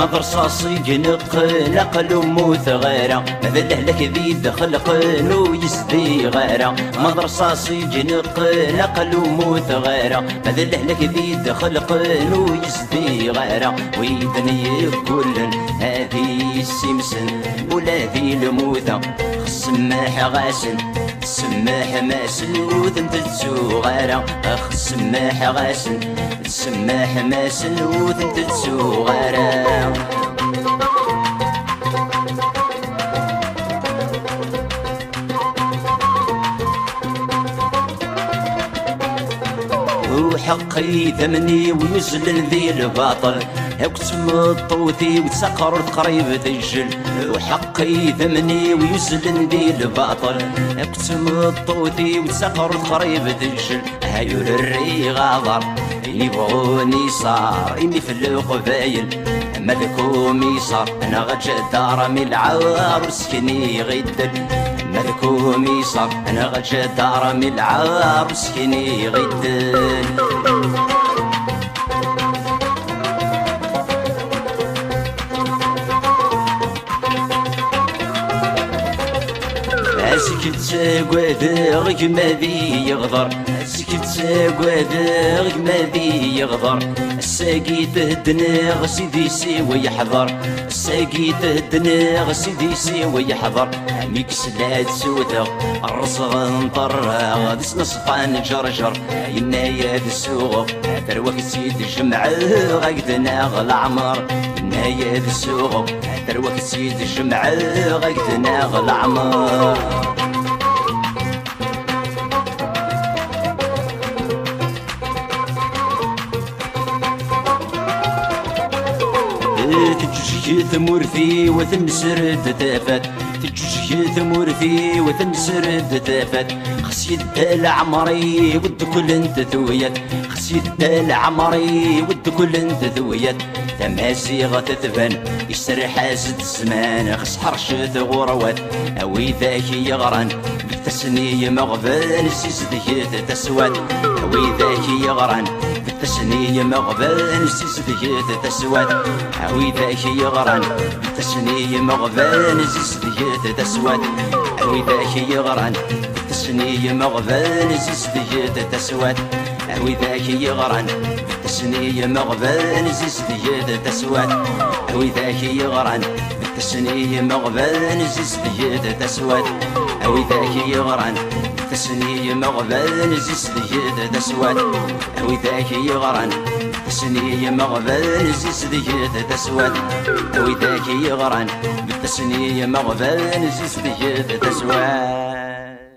مضرصاصي جنق نقل موت غيره ماذا لهلك ذي دخل قنو يسدي غيره مضرصاصي جنق نقل موت غيره ماذا لهلك ذي دخل قنو يسدي غيره ويدني كل هذه السمسن ولا ذي الموثة السماح غاسل السماح ماسل وذنت السوغارة اخ السماح غاسل السماح ماسل وذنت السوغارة وحقي ثمني ويزلل ذي الباطل اكتم الطوثي وتسقر قريب دجل وحقي ثمني ويزلل ذي الباطل اكتم الطوثي وتسقر قريب دجل هايول الري غاضر يبغوني صار اني في القبايل ملكوم يصار انا غجا دار من العار وسكني غدل ملكوم يصار انا غجا دار من العار وسكني غدل اسكت قوادغ ما ذي يغضر اسكت قوادغ ما ذي يغضر الساقي تهدنغ سيدي سيوي يحضر الساقي تهدنغ سيدي سيوي يحضر ميك سلاد سودة الرصغ نطرغ دس نصفان جرجر ينايا ذي السوق تروك سيد الجمع غاقدنا غالعمر ينايا ذي السوق تروك سيد الجمع غاقدنا غالعمر تجوجي ثمورثي وثنسرد تافات تجوجي ثمورثي وثنسرد تافات خسيد العمري ود كل انت ثويات خسيد العمري ود كل انت ثويات تماسيغة تثبان يسرح حاسد الزمان خس حرشة غروات اوي ذاك يغران بالتسنية مغبان سيزديت تسوات اوي ذاك يغران بالتسنية مغبان سيزديت تسوات اوي ذاك يغران بالتسنية مغبان سيزديت تسوات اوي ذاك يغران بالتسنية مغبان سيزديت تسوات اوي ذاك يغران بالتسنية مغبان سيزديت تسوات اوي ذاك يغران بالتسنية مغبان سيزديت تسوات اوي ذاك يغران بالتسنية مغبان سيزديت تسوات اوي ذاك يغران بالتسنية مغبان سيزديت تسوات اوي ذاك يغران بالتسنية مغبان سيزديت تسوات